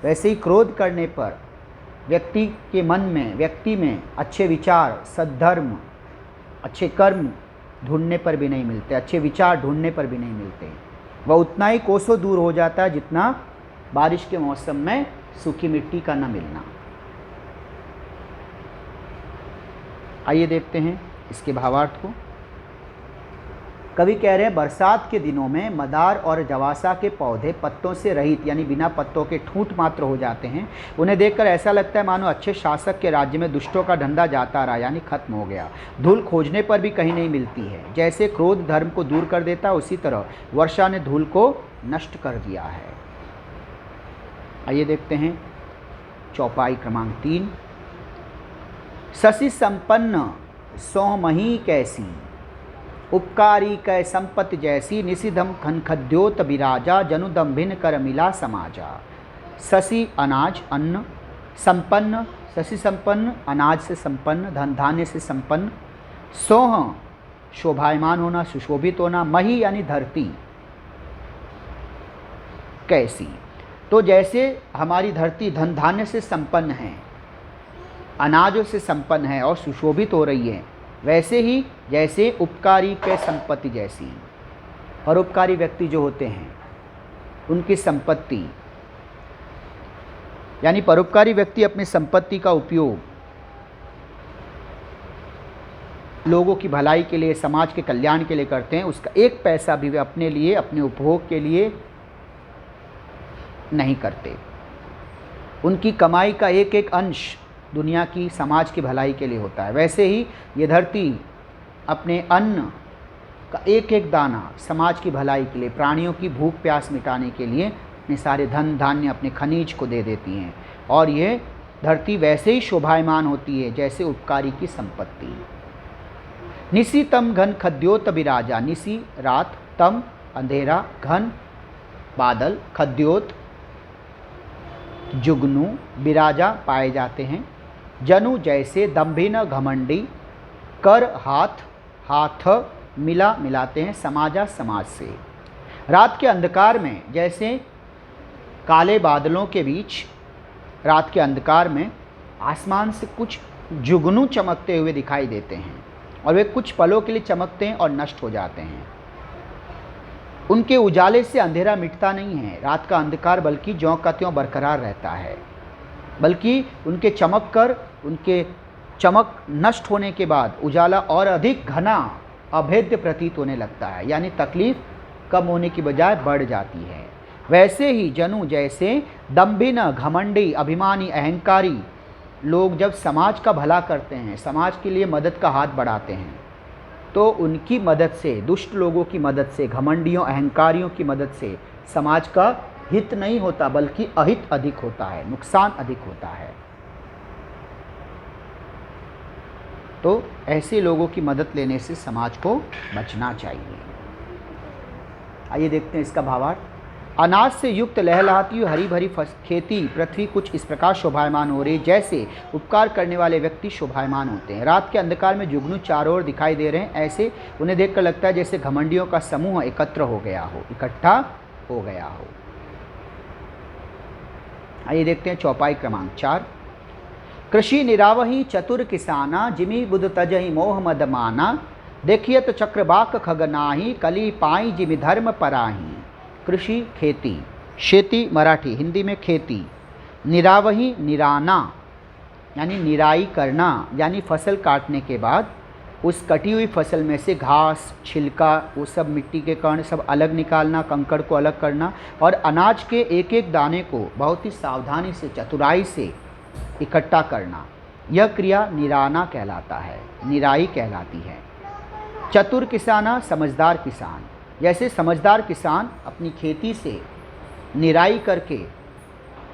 वैसे ही क्रोध करने पर व्यक्ति के मन में, व्यक्ति में अच्छे विचार, सद्धर्म, अच्छे कर्म ढूंढने पर भी नहीं मिलते, अच्छे विचार ढूंढने पर भी नहीं मिलते। वह उतना ही कोसों दूर हो जाता है जितना बारिश के मौसम में सूखी मिट्टी का न मिलना। आइए देखते हैं इसके भावार्थ को। कवि कह रहे हैं बरसात के दिनों में मदार और जवासा के पौधे पत्तों से रहित यानी बिना पत्तों के ठूंठ मात्र हो जाते हैं। उन्हें देखकर ऐसा लगता है मानो अच्छे शासक के राज्य में दुष्टों का धंधा जाता रहा यानी खत्म हो गया। धूल खोजने पर भी कहीं नहीं मिलती है। जैसे क्रोध धर्म को दूर कर देता है, उसी तरह वर्षा ने धूल को नष्ट कर दिया है। आइए देखते हैं चौपाई क्रमांक 3। शशि संपन्न सोमही कैसी, उपकारी कै संपत्ति जैसी, निशिधम खनखद्योत विराजा, जनुदम्भिन कर मिला समाजा। शशि अनाज, अन्न, संपन्न, शशि संपन्न, अनाज से संपन्न, धन धान्य से संपन्न, सोह शोभायमान होना, सुशोभित होना, मही यानी धरती, कैसी, तो जैसे हमारी धरती धन धान्य से संपन्न है, अनाजों से संपन्न है और सुशोभित हो रही है, वैसे ही जैसे उपकारी के संपत्ति जैसी। परोपकारी व्यक्ति जो होते हैं उनकी संपत्ति, यानी परोपकारी व्यक्ति अपनी संपत्ति का उपयोग लोगों की भलाई के लिए, समाज के कल्याण के लिए करते हैं। उसका एक पैसा भी वे अपने लिए, अपने उपभोग के लिए नहीं करते। उनकी कमाई का एक एक अंश दुनिया की, समाज की भलाई के लिए होता है। वैसे ही ये धरती अपने अन्न का एक एक दाना समाज की भलाई के लिए, प्राणियों की भूख प्यास मिटाने के लिए अपने सारे धन धान्य, अपने खनिज को दे देती हैं। और ये धरती वैसे ही शोभायमान होती है जैसे उपकारी की संपत्ति। निसी तम घन खद्योत विराजा, निसी रात, तम अंधेरा, घन बादल, खद्योत जुगनू, विराजा पाए जाते हैं। जनु जैसे, दम्भिन घमंडी, कर हाथ, हाथ मिला मिलाते हैं, समाजा समाज से। रात के अंधकार में जैसे काले बादलों के बीच रात के अंधकार में आसमान से कुछ जुगनू चमकते हुए दिखाई देते हैं और वे कुछ पलों के लिए चमकते हैं और नष्ट हो जाते हैं। उनके उजाले से अंधेरा मिटता नहीं है, रात का अंधकार बल्कि ज्यों का त्यों बरकरार रहता है, बल्कि उनके चमक कर, उनके चमक नष्ट होने के बाद उजाला और अधिक घना, अभेद्य प्रतीत होने लगता है, यानी तकलीफ कम होने की बजाय बढ़ जाती है। वैसे ही जनु जैसे दम्भिन घमंडी, अभिमानी, अहंकारी लोग जब समाज का भला करते हैं, समाज के लिए मदद का हाथ बढ़ाते हैं, तो उनकी मदद से, दुष्ट लोगों की मदद से, घमंडियों, अहंकारियों की मदद से समाज का हित नहीं होता बल्कि अहित अधिक होता है, नुकसान अधिक होता है। तो ऐसे लोगों की मदद लेने से समाज को बचना चाहिए। आइए देखते हैं इसका भावार्थ। अनाज से युक्त लहलहाती हुई हरी भरी खेती पृथ्वी कुछ इस प्रकार शोभायमान हो रही जैसे उपकार करने वाले व्यक्ति शोभायमान होते हैं। रात के अंधकार में जुगनू चारों ओर दिखाई दे रहे हैं, ऐसे उन्हें देखकर लगता है जैसे घमंडियों का समूह एकत्र हो गया हो, इकट्ठा हो गया हो। आइए देखते हैं चौपाई क्रमांक 4। कृषि निरावही चतुर किसाना, जिमी बुध तजहि मोह मद माना, देखियत चक्रवाक खगनाही, कली पाई जिमि धर्म पराही। कृषि खेती, शेती मराठी, हिंदी में खेती। निरावही निराना यानी निराई करना, यानी फसल काटने के बाद उस कटी हुई फसल में से घास, छिलका, वो सब मिट्टी के कण सब अलग निकालना, कंकड़ को अलग करना और अनाज के एक एक दाने को बहुत ही सावधानी से, चतुराई से इकट्ठा करना, यह क्रिया निराना कहलाता है, निराई कहलाती है। चतुर किसाना, समझदार किसान, जैसे समझदार किसान अपनी खेती से निराई करके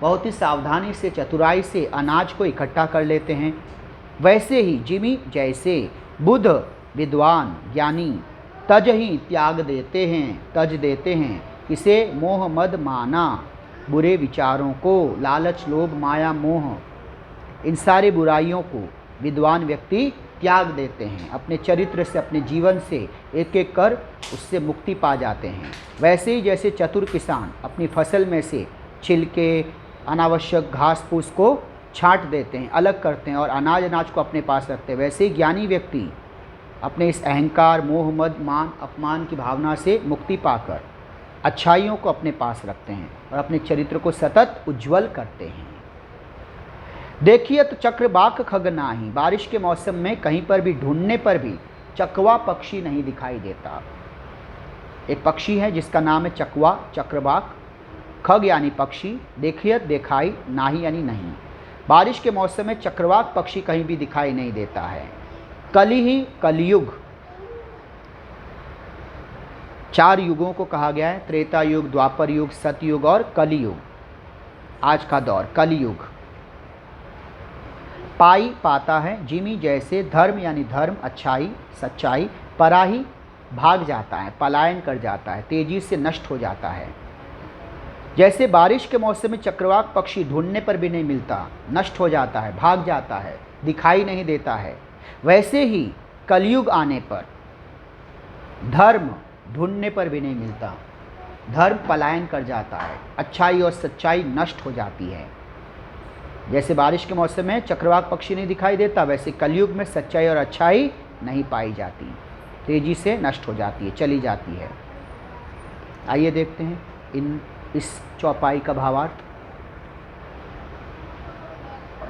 बहुत ही सावधानी से, चतुराई से अनाज को इकट्ठा कर लेते हैं, वैसे ही जिमी जैसे बुध विद्वान ज्ञानी तज ही त्याग देते हैं, तज देते हैं, किसे मोह मद माना, बुरे विचारों को, लालच लोभ माया मोह, इन सारे बुराइयों को विद्वान व्यक्ति त्याग देते हैं, अपने चरित्र से, अपने जीवन से एक एक कर उससे मुक्ति पा जाते हैं। वैसे ही जैसे चतुर किसान अपनी फसल में से छिलके, अनावश्यक घास फूस को छांट देते हैं, अलग करते हैं और अनाज को अपने पास रखते हैं। वैसे ही ज्ञानी व्यक्ति अपने इस अहंकार, मोह, मद, मान, अपमान की भावना से मुक्ति पाकर अच्छाइयों को अपने पास रखते हैं और अपने चरित्र को सतत उज्जवल करते हैं। देखिए तो चक्रवाक खग नाही, बारिश के मौसम में कहीं पर भी ढूंढने पर भी चकवा पक्षी नहीं दिखाई देता। एक पक्षी है जिसका नाम है चकवा, चक्रवाक। खग यानी पक्षी, देखियत दिखाई, नाही यानी नहीं। बारिश के मौसम में चक्रवाक पक्षी कहीं भी दिखाई नहीं देता है। कली ही कलयुग, 4 युगों को कहा गया है, त्रेता युग, द्वापर युग, सतयुग और कलियुग। आज का दौर कलियुग। पाई पाता है, जिमी जैसे, धर्म यानी धर्म, अच्छाई, सच्चाई, पराही भाग जाता है, पलायन कर जाता है, तेजी से नष्ट हो जाता है। जैसे बारिश के मौसम में चक्रवाक पक्षी ढूंढने पर भी नहीं मिलता, नष्ट हो जाता है, भाग जाता है, दिखाई नहीं देता है, वैसे ही कलयुग आने पर धर्म ढूंढने पर भी नहीं मिलता, धर्म पलायन कर जाता है, अच्छाई और सच्चाई नष्ट हो जाती है। जैसे बारिश के मौसम में चक्रवाक पक्षी नहीं दिखाई देता, वैसे कलयुग में सच्चाई और अच्छाई नहीं पाई जाती, तेजी से नष्ट हो जाती है, चली जाती है। आइए देखते हैं इस चौपाई का भावार्थ।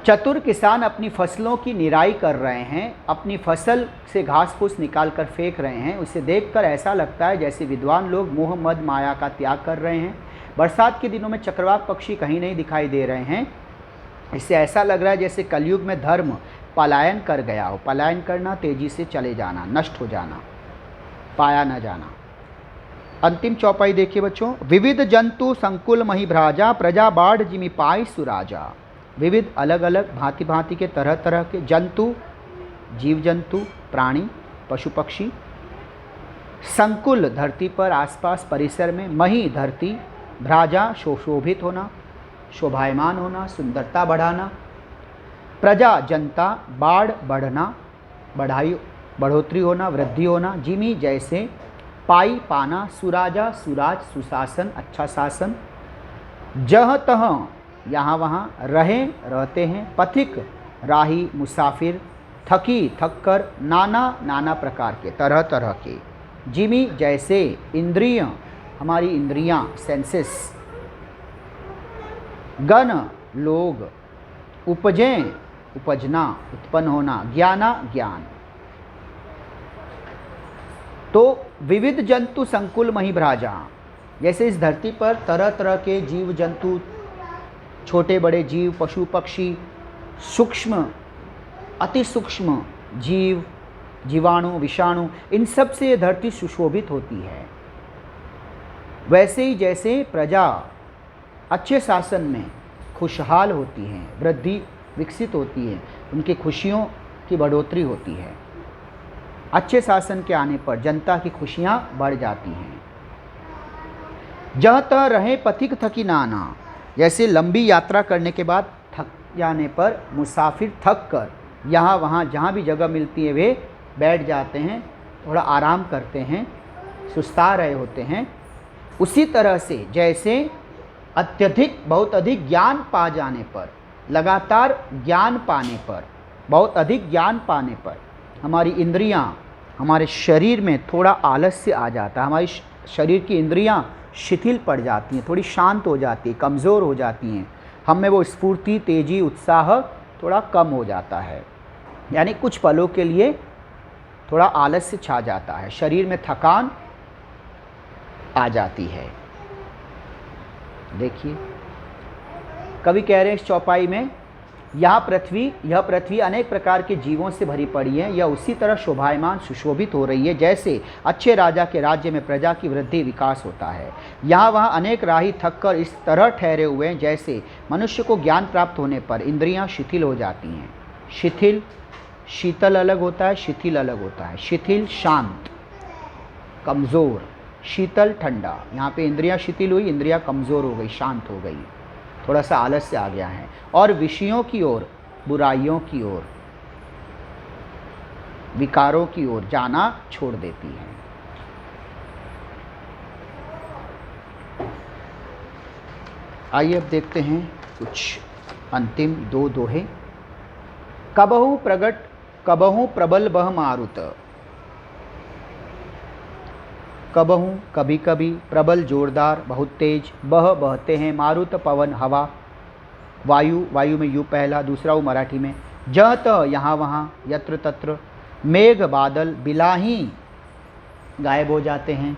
चतुर किसान अपनी फसलों की निराई कर रहे हैं, अपनी फसल से घास फूस निकाल कर फेंक रहे हैं। उसे देखकर ऐसा लगता है जैसे विद्वान लोग मोह मद माया का त्याग कर रहे हैं। बरसात के दिनों में चक्रवाक पक्षी कहीं नहीं दिखाई दे रहे हैं। इससे ऐसा लग रहा है जैसे कलयुग में धर्म पलायन कर गया हो। पलायन करना, तेजी से चले जाना, नष्ट हो जाना, पाया न जाना। अंतिम चौपाई देखिए बच्चों। विविध जंतु संकुल मही भ्राजा, प्रजा बाढ़ जिमि पाई सुराजा। विविध अलग अलग भांति भांति के तरह तरह के जंतु, जीव जंतु, प्राणी, पशु पक्षी, संकुल धरती पर आसपास परिसर में, मही धरती, भ्राजा शोभित होना, शोभायमान होना, सुंदरता बढ़ाना, प्रजा जनता, बाढ़ बढ़ना, बढ़ोतरी होना, वृद्धि होना, जिमी जैसे, पाई पाना, सुराजा सुराज सुशासन, अच्छा शासन, जह तह यहाँ वहाँ, रहे रहते हैं, पथिक राही मुसाफिर, थकी थक कर, नाना नाना प्रकार के, तरह तरह के, जिमी जैसे, इंद्रिय हमारी इंद्रियां, सेंसेस, गण लोग, उपजें उपजना, उत्पन्न होना, ज्ञाना ज्ञान। तो विविध जंतु संकुल मही भ्राजा, जैसे इस धरती पर तरह तरह के जीव जंतु, छोटे बड़े जीव, पशु पक्षी, सूक्ष्म अति सूक्ष्म जीव, जीवाणु, विषाणु, इन सब से ये धरती सुशोभित होती है। वैसे ही जैसे प्रजा अच्छे शासन में खुशहाल होती हैं, वृद्धि विकसित होती है, उनकी खुशियों की बढ़ोतरी होती है। अच्छे शासन के आने पर जनता की खुशियां बढ़ जाती हैं। जह तह रहे पथिक थकी नाना, जैसे लंबी यात्रा करने के बाद थक जाने पर मुसाफिर थक कर यहाँ वहाँ जहाँ भी जगह मिलती है वे बैठ जाते हैं, थोड़ा आराम करते हैं, सुस्ता रहे होते हैं। उसी तरह से जैसे अत्यधिक बहुत अधिक ज्ञान पा जाने पर, लगातार ज्ञान पाने पर, बहुत अधिक ज्ञान पाने पर हमारी इंद्रियां, हमारे शरीर में थोड़ा आलस्य आ जाता है, हमारी शरीर की इंद्रियां शिथिल पड़ जाती हैं, थोड़ी शांत हो जाती है, कमज़ोर हो जाती हैं, हम में वो स्फूर्ति, तेजी, उत्साह थोड़ा कम हो जाता है। यानी कुछ पलों के लिए थोड़ा आलस्य छा जाता है, शरीर में थकान आ जाती है। देखिए कवि कह रहे हैं इस चौपाई में, यह पृथ्वी अनेक प्रकार के जीवों से भरी पड़ी है। यह उसी तरह शोभायमान सुशोभित हो रही है जैसे अच्छे राजा के राज्य में प्रजा की वृद्धि विकास होता है। यहाँ वहाँ अनेक राही थक कर इस तरह ठहरे हुए हैं जैसे मनुष्य को ज्ञान प्राप्त होने पर इंद्रियाँ शिथिल हो जाती हैं। शिथिल, शीतल अलग होता है, शिथिल अलग होता है। शिथिल शांत, कमज़ोर, शीतल ठंडा। यहाँ पे इंद्रियाँ शिथिल हुई, इंद्रियाँ कमज़ोर हो गई, शांत हो गई, थोड़ा सा आलस्य आ गया है। और विषयों की ओर, बुराइयों की ओर, विकारों की ओर जाना छोड़ देती है। आइए अब देखते हैं कुछ अंतिम दो दोहे। कबहु प्रगट कबहु प्रबल बह मारुत, कबहु कभी कभी, प्रबल जोरदार बहुत तेज, बह बहते हैं, मारुत पवन हवा, वायु वायु में यू पहला, दूसरा वो मराठी में, जत यहाँ वहाँ, यत्र तत्र, मेघ बादल बिलाही गायब हो जाते हैं,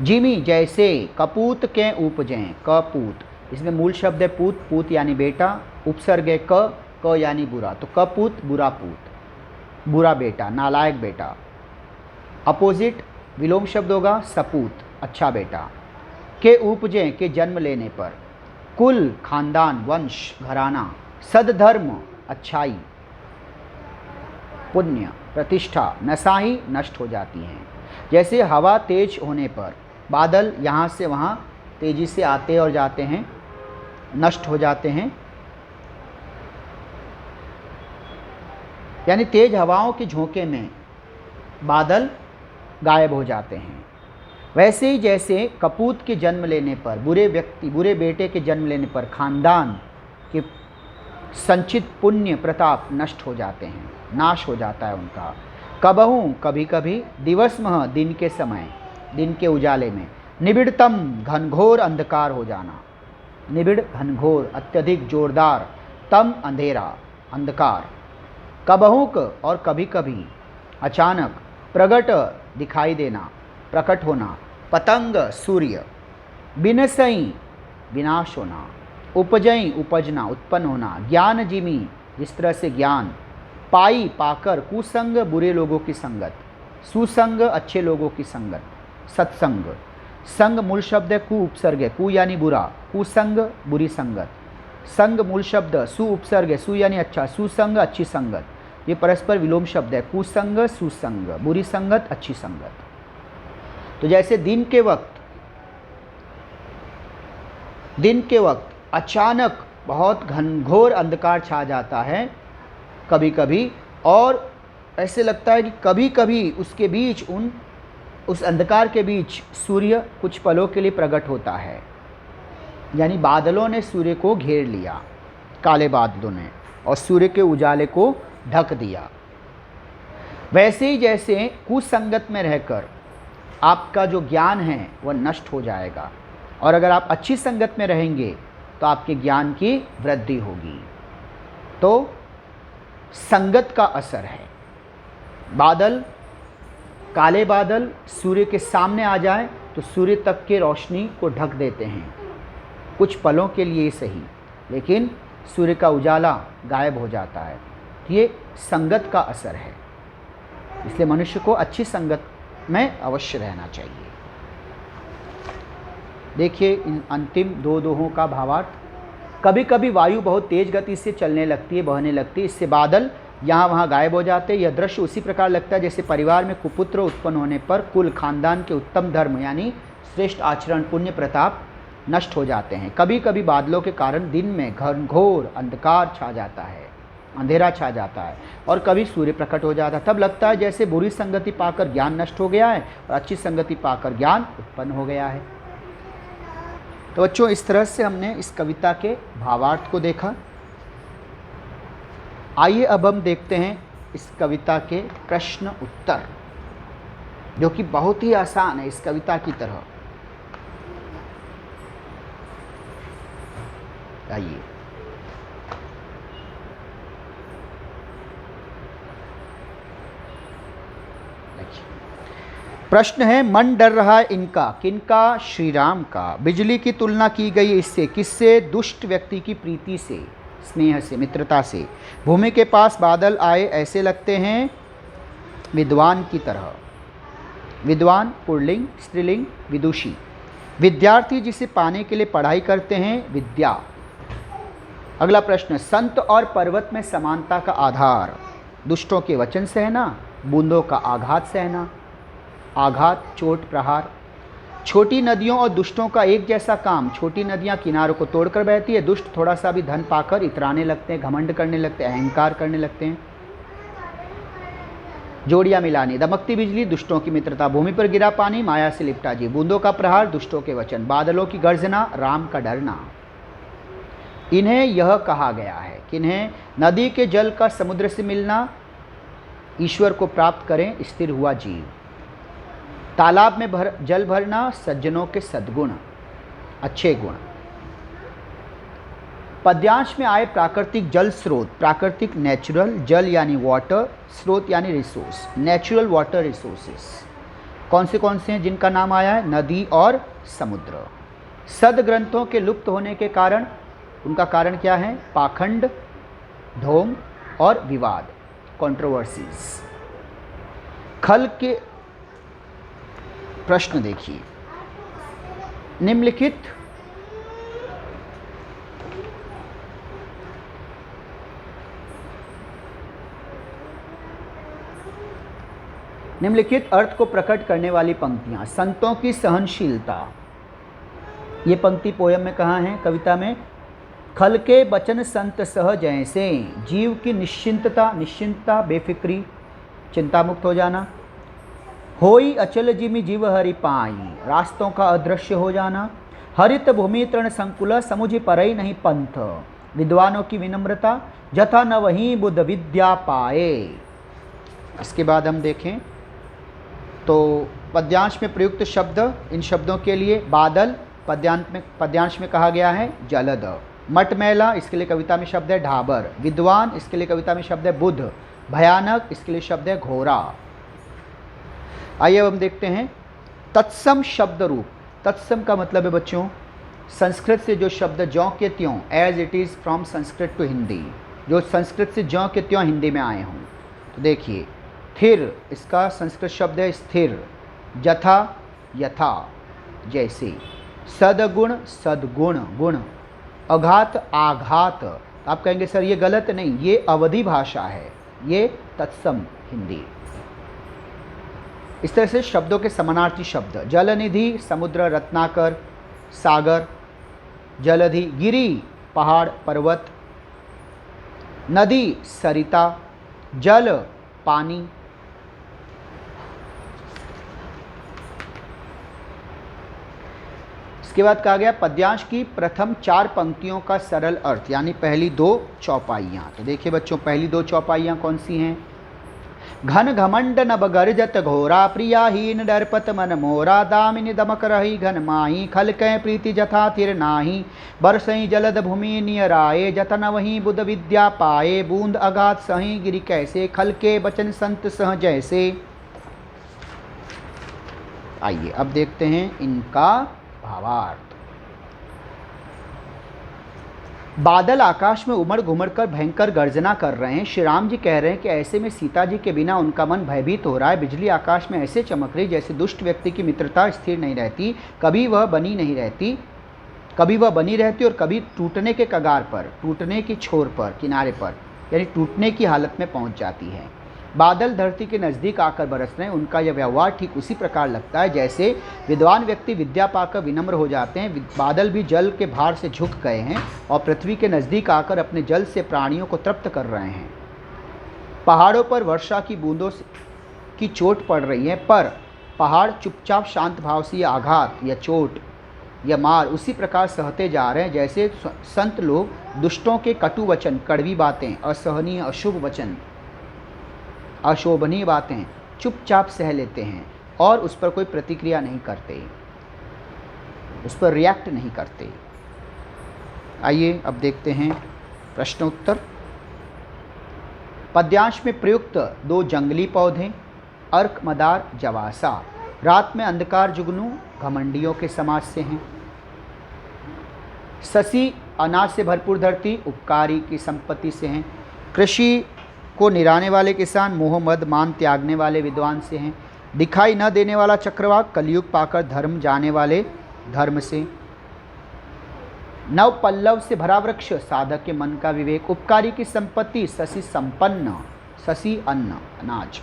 जिमी जैसे, कपूत के उपजें, कपूत, इसमें मूल शब्द है पूत, पूत यानी बेटा, उपसर्ग है क यानी बुरा, तो कपूत बुरा पूत, बुरा बेटा, नालायक बेटा। अपोजिट विलोम शब्द होगा सपूत, अच्छा बेटा। के उपजें, के जन्म लेने पर, कुल खानदान वंश घराना, सदधर्म अच्छाई, पुण्य प्रतिष्ठा, नसाही नष्ट हो जाती हैं। जैसे हवा तेज होने पर, बादल यहाँ से वहाँ तेजी से आते और जाते हैं, नष्ट हो जाते हैं, यानी तेज हवाओं के झोंके में बादल गायब हो जाते हैं। वैसे ही जैसे कपूत के जन्म लेने पर, बुरे व्यक्ति बुरे बेटे के जन्म लेने पर खानदान के संचित पुण्य प्रताप नष्ट हो जाते हैं, नाश हो जाता है उनका। कबहू कभी कभी, दिवसमह दिन के समय, दिन के उजाले में, निबिड़तम घनघोर अंधकार हो जाना, निबिड़ घनघोर अत्यधिक जोरदार, तम अंधेरा अंधकार। कबहुक और कभी कभी, अचानक, प्रगट दिखाई देना, प्रकट होना, पतंग सूर्य, बिनसई विनाश होना, उपजई उपजना उत्पन्न होना, ज्ञान जिमी जिस तरह से ज्ञान, पाई पाकर, कुसंग बुरे लोगों की संगत, सुसंग अच्छे लोगों की संगत, सत्संग, संग मूल शब्द है कु उपसर्ग है, कु यानी बुरा, कुसंग बुरी संगत, संग मूल शब्द, सु उपसर्ग है, सु यानी अच्छा, सुसंग अच्छी संगत, ये परस्पर विलोम शब्द है, कुसंग सुसंग, बुरी संगत अच्छी संगत। तो जैसे दिन के वक्त अचानक बहुत घनघोर अंधकार छा जाता है कभी कभी, और ऐसे लगता है कि कभी कभी उसके बीच उस अंधकार के बीच सूर्य कुछ पलों के लिए प्रकट होता है, यानी बादलों ने सूर्य को घेर लिया, काले बादलों ने, और सूर्य के उजाले को ढक दिया। वैसे ही जैसे कुसंगत में रहकर आपका जो ज्ञान है वह नष्ट हो जाएगा, और अगर आप अच्छी संगत में रहेंगे तो आपके ज्ञान की वृद्धि होगी। तो संगत का असर है। बादल, काले बादल सूर्य के सामने आ जाए तो सूर्य तक के रोशनी को ढक देते हैं, कुछ पलों के लिए सही, लेकिन सूर्य का उजाला गायब हो जाता है। ये संगत का असर है, इसलिए मनुष्य को अच्छी संगत में अवश्य रहना चाहिए। देखिए इन अंतिम दो दोहों का भावार्थ। कभी कभी वायु बहुत तेज गति से चलने लगती है, बहने लगती है, इससे बादल यहाँ वहाँ गायब हो जाते हैं। यह दृश्य उसी प्रकार लगता है जैसे परिवार में कुपुत्र उत्पन्न होने पर कुल खानदान के उत्तम धर्म यानी श्रेष्ठ आचरण पुण्य प्रताप नष्ट हो जाते हैं। कभी कभी बादलों के कारण दिन में घनघोर अंधकार छा जाता है, अंधेरा छा जाता है, और कभी सूर्य प्रकट हो जाता है। तब लगता है जैसे बुरी संगति पाकर ज्ञान नष्ट हो गया है और अच्छी संगति पाकर ज्ञान उत्पन्न हो गया है। तो बच्चों इस तरह से हमने इस कविता के भावार्थ को देखा। आइए अब हम देखते हैं इस कविता के प्रश्न उत्तर, जो कि बहुत ही आसान है इस कविता की तरह। आइए प्रश्न है, मन डर रहा है इनका, किनका? श्री राम का। बिजली की तुलना की गई इससे, किससे? दुष्ट व्यक्ति की प्रीति से, स्नेह से, मित्रता से। भूमि के पास बादल आए ऐसे लगते हैं विद्वान की तरह। विद्वान पुल्लिंग, स्त्रीलिंग विदुषी। विद्यार्थी जिसे पाने के लिए पढ़ाई करते हैं, विद्या। अगला प्रश्न, संत और पर्वत में समानता का आधार? दुष्टों के वचन सहना, बूंदों का आघात सहना। आघात, चोट, प्रहार। छोटी नदियों और दुष्टों का एक जैसा काम। छोटी नदियां किनारों को तोड़कर बहती है, दुष्ट थोड़ा सा भी धन पाकर इतराने लगते हैं, घमंड करने लगते हैं, अहंकार करने लगते हैं। जोड़ियां मिलानी, दमकती बिजली, दुष्टों की मित्रता। भूमि पर गिरा पानी, माया से लिपटा जी। बूंदों का प्रहार, दुष्टों के वचन। बादलों की गर्जना, राम का डरना। इन्हें यह कहा गया है, किन्हें? नदी के जल का समुद्र से मिलना, ईश्वर को प्राप्त करें स्थिर हुआ जीव। तालाब में जल भरना, सज्जनों के सद्गुण, अच्छे गुण। पद्यांश में आए प्राकृतिक जल स्रोत, प्राकृतिक नेचुरल, जल यानी वाटर, स्रोत यानी रिसोर्स, नेचुरल वाटर रिसोर्सेस कौन से हैं जिनका नाम आया है? नदी और समुद्र। सद ग्रंथों के लुप्त होने के कारण, उनका कारण क्या है? पाखंड, ढोंग और विवाद, कंट्रोवर्सीज। खल के प्रश्न देखिए। निम्नलिखित अर्थ को प्रकट करने वाली पंक्तियां। संतों की सहनशीलता, ये पंक्ति पोयम में कहाँ है? कविता में। खल के बचन संत सह जैसे, जीव की निश्चिंतता, बेफिक्री, चिंता मुक्त हो जाना। होई अचल जिमि जीव हरि पाई, रास्तों का अदृश्य हो जाना। हरित भूमि तृण संकुल, समुझ परई नहीं पंथ, विद्वानों की विनम्रता, जथा न वहीं बुद्ध विद्या पाए। इसके बाद हम देखें तो पद्यांश में प्रयुक्त शब्द, इन शब्दों के लिए बादल पद्यांश में कहा गया है जलद। मटमैला, इसके लिए कविता में शब्द है ढाबर। विद्वान, इसके लिए कविता में शब्द है बुध। भयानक, इसके लिए शब्द है घोरा। आइए अब हम देखते हैं तत्सम शब्द रूप। तत्सम का मतलब है बच्चों संस्कृत से जो शब्द ज्यों के त्यों, as it is from Sanskrit to Hindi, जो संस्कृत से ज्यों के त्यों हिंदी में आए हों। तो देखिए थिर, इसका संस्कृत शब्द है स्थिर। जथा, यथा, जैसे। सदगुण, सद्गुण, गुण। अघात, आघात। आप कहेंगे सर ये गलत नहीं, ये अवधि भाषा है, ये तत्सम हिंदी। इस तरह से शब्दों के समानार्थी शब्द। जलनिधि, समुद्र, रत्नाकर, सागर। जलधि, गिरी, पहाड़, पर्वत। नदी, सरिता। जल, पानी। इसके बाद कहा गया पद्यांश की प्रथम 4 पंक्तियों का सरल अर्थ, यानी पहली 2 चौपाइयाँ। तो देखिए बच्चों पहली 2 चौपाइयाँ कौन सी हैं? घन घमंड नभ गर्जत घोरा, प्रियाहीन डरपत मन मोरा, दामिनी दमक रही घन माही, खल कै प्रीति जथा तिर नाही, बरसई जलद भूमि नियराए, जतन वहीं बुध विद्या पाए, बूंद अगाध सही गिरी कैसे, खल के बचन संत सह जैसे। आइए अब देखते हैं इनका भावार्थ। बादल आकाश में उमड़ घुमड़ कर भयंकर गर्जना कर रहे हैं। श्री राम जी कह रहे हैं कि ऐसे में सीता जी के बिना उनका मन भयभीत हो रहा है। बिजली आकाश में ऐसे चमक रही जैसे दुष्ट व्यक्ति की मित्रता स्थिर नहीं रहती, कभी वह बनी रहती और कभी टूटने के कगार पर, टूटने की छोर पर, किनारे पर, यानी टूटने की हालत में पहुंच जाती है। बादल धरती के नज़दीक आकर बरस रहे हैं। उनका यह व्यवहार ठीक उसी प्रकार लगता है जैसे विद्वान व्यक्ति विद्या पाकर विनम्र हो जाते हैं। बादल भी जल के भार से झुक गए हैं और पृथ्वी के नज़दीक आकर अपने जल से प्राणियों को तृप्त कर रहे हैं। पहाड़ों पर वर्षा की बूंदों की चोट पड़ रही है, पर पहाड़ चुपचाप शांत भाव से यह आघात या चोट या मार उसी प्रकार सहते जा रहे हैं जैसे संत लोग दुष्टों के कटु वचन, कड़वी बातें, असहनीय अशुभ वचन, अशोभनीय बातें चुपचाप सह लेते हैं और उस पर कोई प्रतिक्रिया नहीं करते, उस पर रिएक्ट नहीं करते। आइए अब देखते हैं प्रश्नोत्तर। पद्यांश में प्रयुक्त 2 जंगली पौधे, अर्क, मदार, जवासा, रात में अंधकार जुगनू घमंडियों के समाज से हैं। शशि, अनाज से भरपूर धरती, उपकारी की संपत्ति से हैं। कृषि को निराने वाले किसान, मोह मद मान त्यागने वाले विद्वान से हैं। दिखाई न देने वाला चक्रवाक, कलयुग पाकर धर्म जाने वाले धर्म से। नव पल्लव से भरा वृक्ष, साधक के मन का विवेक। उपकारी की संपत्ति, शशि संपन्न, शशि अन्न, अनाज।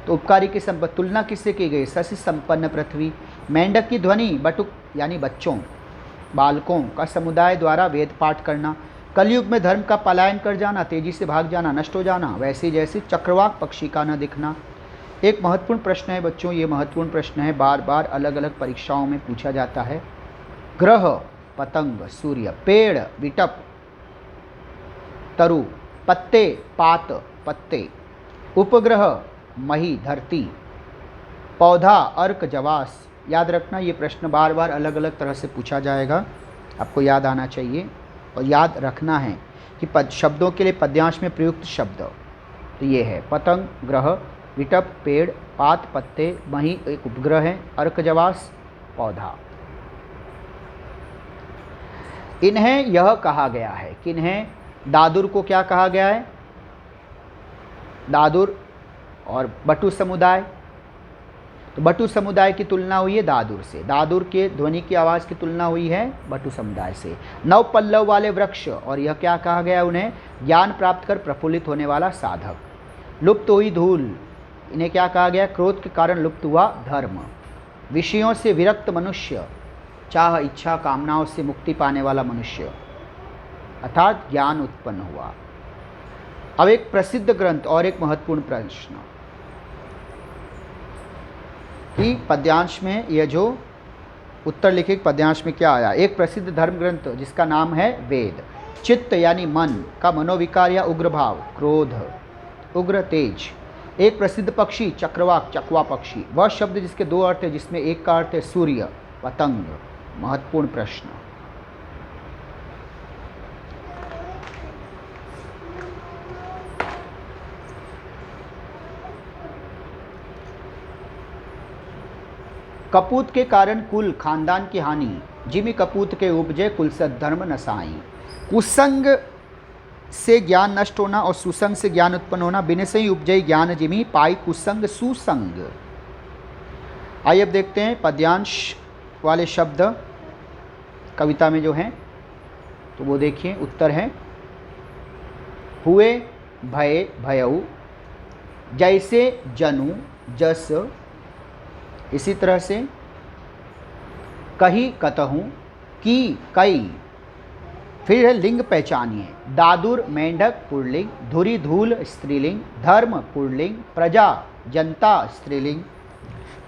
तो उपकारी की संपत्ति तुलना किससे की गई? शशि संपन्न पृथ्वी। मेंढक की ध्वनि, बटुक यानी बच्चों, बालकों का समुदाय द्वारा वेद पाठ करना। कलयुग में धर्म का पलायन कर जाना, तेजी से भाग जाना, नष्ट हो जाना, वैसे जैसे चक्रवाक पक्षी का न दिखना। एक महत्वपूर्ण प्रश्न है बच्चों, ये महत्वपूर्ण प्रश्न है, बार बार अलग अलग परीक्षाओं में पूछा जाता है। ग्रह, पतंग, सूर्य, पेड़, विटप, तरु, पत्ते पात पत्ते, उपग्रह मही धरती, पौधा अर्क जवास। याद रखना ये प्रश्न बार बार अलग अलग तरह से पूछा जाएगा, आपको याद आना चाहिए और याद रखना है कि शब्दों के लिए पद्यांश में प्रयुक्त शब्द तो ये है पतंग, ग्रह, विटप पेड़, पात पत्ते, मही एक उपग्रह है, अर्क जवास पौधा। इन्हें यह कहा गया है, किन्हें? दादुर को क्या कहा गया है? दादुर और बटु समुदाय। तो बटु समुदाय की तुलना हुई है दादुर से, दादुर के ध्वनि की आवाज़ की तुलना हुई है बटु समुदाय से। नव पल्लव वाले वृक्ष, और यह क्या कहा गया उन्हें? ज्ञान प्राप्त कर प्रफुल्लित होने वाला साधक। लुप्त हुई धूल, इन्हें क्या कहा गया? क्रोध के कारण लुप्त हुआ धर्म। विषयों से विरक्त मनुष्य, चाह इच्छा कामनाओं से मुक्ति पाने वाला मनुष्य, अर्थात ज्ञान उत्पन्न हुआ। अब एक प्रसिद्ध ग्रंथ और एक महत्वपूर्ण प्रश्न कि पद्यांश में यह जो उत्तर लिखे पद्यांश में क्या आया? एक प्रसिद्ध धर्म ग्रंथ जिसका नाम है वेद। चित्त यानी मन का मनोविकार या उग्र भाव, क्रोध, उग्र तेज। एक प्रसिद्ध पक्षी चक्रवाक, चकवा पक्षी। वह शब्द जिसके दो अर्थ है, जिसमें एक का अर्थ है सूर्य, पतंग। महत्वपूर्ण प्रश्न। कपूत के कारण कुल खानदान की हानि, जिमि कपूत के उपजे कुल सद्धर्म नसाई। कुसंग से ज्ञान नष्ट होना और सुसंग से ज्ञान उत्पन्न होना। बिन से ही उपजय ज्ञान जिमि पाई कुसंग सुसंग। आइए अब देखते हैं पद्यांश वाले शब्द कविता में जो हैं, तो वो देखिए। उत्तर है हुए भय भयऊ, जैसे जनु जस, इसी तरह से कही कतहूँ, की कई। फिर है लिंग पहचानिए। दादुर मेंढक पुल्लिंग, धुरी धूल स्त्रीलिंग, धर्म पुल्लिंग, प्रजा जनता स्त्रीलिंग।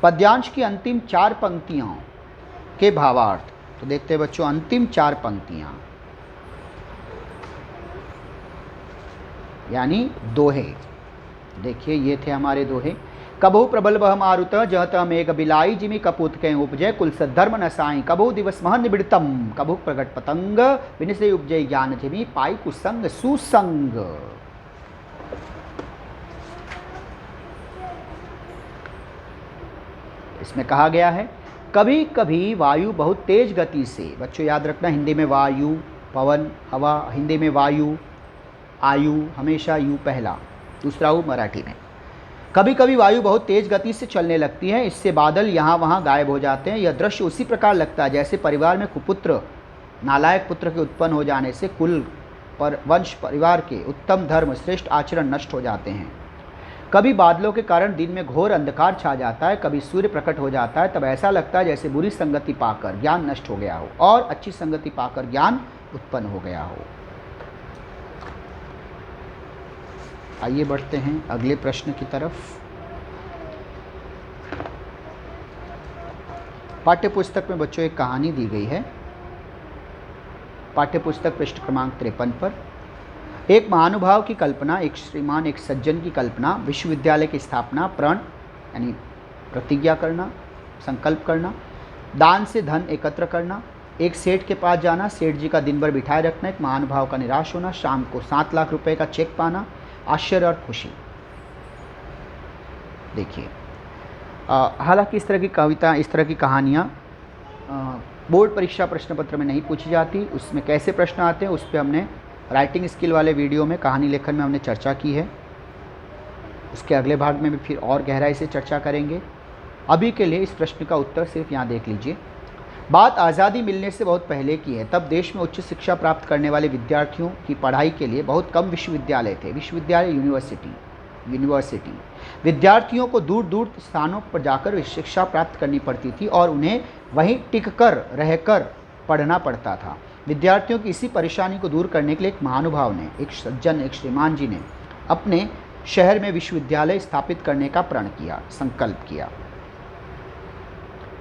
पद्यांश की अंतिम चार पंक्तियों के भावार्थ तो देखते हैं बच्चों। अंतिम चार पंक्तियाँ यानी दोहे। देखिए ये थे हमारे दोहे। कबहु प्रबल बह मारुत जहत मेघ बिलाई, जिमि कपूत के उपजय कुल सद्धर्म नसाई। कबहु दिवस मह निबिड़तम, कबहु प्रगट पतंग, बिन से उपजय ज्ञान जिमि पाई कुसंग सुसंग। इसमें कहा गया है कभी कभी वायु बहुत तेज गति से, बच्चों याद रखना हिंदी में वायु पवन हवा, हिंदी में वायु आयु, हमेशा यू पहला, दूसरा हु मराठी में। कभी कभी वायु बहुत तेज गति से चलने लगती है, इससे बादल यहाँ वहाँ गायब हो जाते हैं। यह दृश्य उसी प्रकार लगता है जैसे परिवार में कुपुत्र नालायक पुत्र के उत्पन्न हो जाने से कुल पर वंश परिवार के उत्तम धर्म श्रेष्ठ आचरण नष्ट हो जाते हैं। कभी बादलों के कारण दिन में घोर अंधकार छा जाता है, कभी सूर्य प्रकट हो जाता है, तब ऐसा लगता है जैसे बुरी संगति पाकर ज्ञान नष्ट हो गया हो और अच्छी संगति पाकर ज्ञान उत्पन्न हो गया हो। आइए बढ़ते हैं अगले प्रश्न की तरफ। पाठ्यपुस्तक में बच्चों एक कहानी दी गई है। पाठ्यपुस्तक पृष्ठ क्रमांक 53 पर एक महानुभाव की कल्पना, एक श्रीमान एक सज्जन की कल्पना, विश्वविद्यालय की स्थापना, प्रण यानी प्रतिज्ञा करना, संकल्प करना, दान से धन एकत्र करना, एक सेठ के पास जाना, सेठ जी का दिन भर बिठाए रखना, एक महानुभाव का निराश होना, शाम को 7 लाख रुपए का चेक पाना, आश्चर्य और खुशी। देखिए हालांकि इस तरह की कविता, इस तरह की कहानियाँ बोर्ड परीक्षा प्रश्न पत्र में नहीं पूछी जाती। उसमें कैसे प्रश्न आते हैं उस पर हमने राइटिंग स्किल वाले वीडियो में, कहानी लेखन में हमने चर्चा की है। उसके अगले भाग में भी फिर और गहराई से चर्चा करेंगे। अभी के लिए इस प्रश्न का उत्तर सिर्फ यहाँ देख लीजिए। बात आज़ादी मिलने से बहुत पहले की है। तब देश में उच्च शिक्षा प्राप्त करने वाले विद्यार्थियों की पढ़ाई के लिए बहुत कम विश्वविद्यालय थे। विश्वविद्यालय यूनिवर्सिटी विद्यार्थियों को दूर दूर स्थानों पर जाकर शिक्षा प्राप्त करनी पड़ती थी और उन्हें वहीं टिककर रहकर पढ़ना पड़ता था। विद्यार्थियों की इसी परेशानी को दूर करने के लिए एक महानुभाव ने, एक सज्जन, एक श्रीमान जी ने अपने शहर में विश्वविद्यालय स्थापित करने का प्रण किया, संकल्प किया।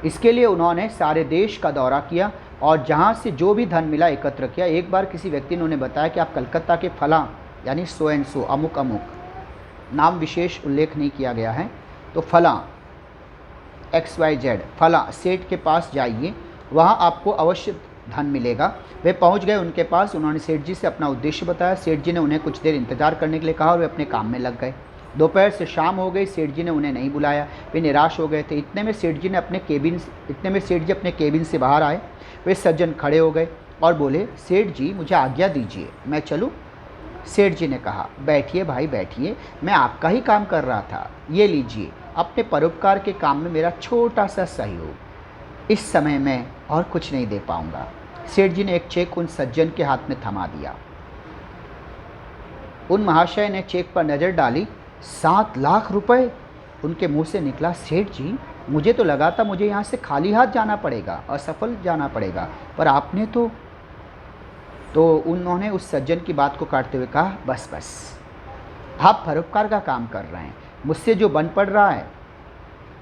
इसके लिए उन्होंने सारे देश का दौरा किया और जहाँ से जो भी धन मिला एकत्र किया। एक बार किसी व्यक्ति ने उन्हें बताया कि आप कलकत्ता के फलां यानी सो एंड सो, अमुक अमुक, नाम विशेष उल्लेख नहीं किया गया है। तो फलां XYZ फलां सेठ के पास जाइए, वहाँ आपको अवश्य धन मिलेगा। वे पहुँच गए उनके पास, उन्होंने सेठ जी से अपना उद्देश्य बताया। सेठ जी ने उन्हें कुछ देर इंतजार करने के लिए कहा और वे अपने काम में लग गए। दोपहर से शाम हो गई, सेठ जी ने उन्हें नहीं बुलाया, वे निराश हो गए थे। इतने में सेठ जी अपने केबिन से बाहर आए। वे सज्जन खड़े हो गए और बोले, सेठ जी मुझे आज्ञा दीजिए, मैं चलूँ? सेठ जी ने कहा, बैठिए भाई बैठिए, मैं आपका ही काम कर रहा था, ये लीजिए अपने परोपकार के काम में मेरा छोटा सा सहयोग। इस समय मैं और कुछ नहीं दे पाऊंगा। सेठ जी ने एक चेक उन सज्जन के हाथ में थमा दिया। उन महाशय ने चेक पर नज़र डाली, 7 लाख रुपए। उनके मुंह से निकला, सेठ जी मुझे तो लगा था मुझे यहाँ से खाली हाथ जाना पड़ेगा, असफल जाना पड़ेगा, पर आपने तो उन्होंने उस सज्जन की बात को काटते हुए कहा, बस बस, आप परोपकार का काम कर रहे हैं, मुझसे जो बन पड़ रहा है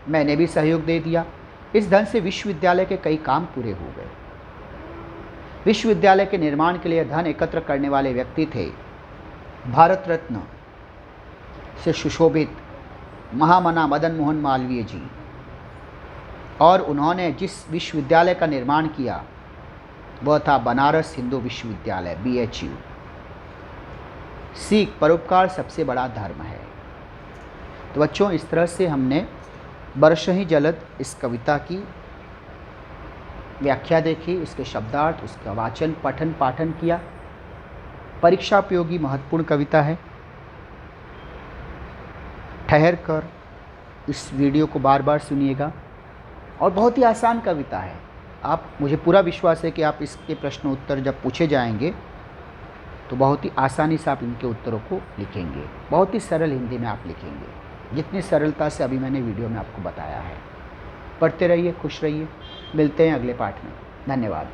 मैंने भी सहयोग दे दिया। इस धन से विश्वविद्यालय के कई काम पूरे हो गए। विश्वविद्यालय के निर्माण के लिए धन एकत्र करने वाले व्यक्ति थे भारत रत्न से सुशोभित महामना मदन मोहन मालवीय जी, और उन्होंने जिस विश्वविद्यालय का निर्माण किया वह था बनारस हिंदू विश्वविद्यालय, BHU। सीख परोपकार सबसे बड़ा धर्म है। तो बच्चों, इस तरह से हमने बरसों ही जलद इस कविता की व्याख्या देखी, उसके शब्दार्थ, उसका वाचन पठन पाठन किया। परीक्षा उपयोगी महत्वपूर्ण कविता है। ठहर कर इस वीडियो को बार बार सुनिएगा, और बहुत ही आसान कविता है। मुझे पूरा विश्वास है कि आप इसके प्रश्न उत्तर जब पूछे जाएंगे तो बहुत ही आसानी से आप इनके उत्तरों को लिखेंगे। बहुत ही सरल हिंदी में आप लिखेंगे, जितनी सरलता से अभी मैंने वीडियो में आपको बताया है। पढ़ते रहिए, खुश रहिए। मिलते हैं अगले पाठ में। धन्यवाद।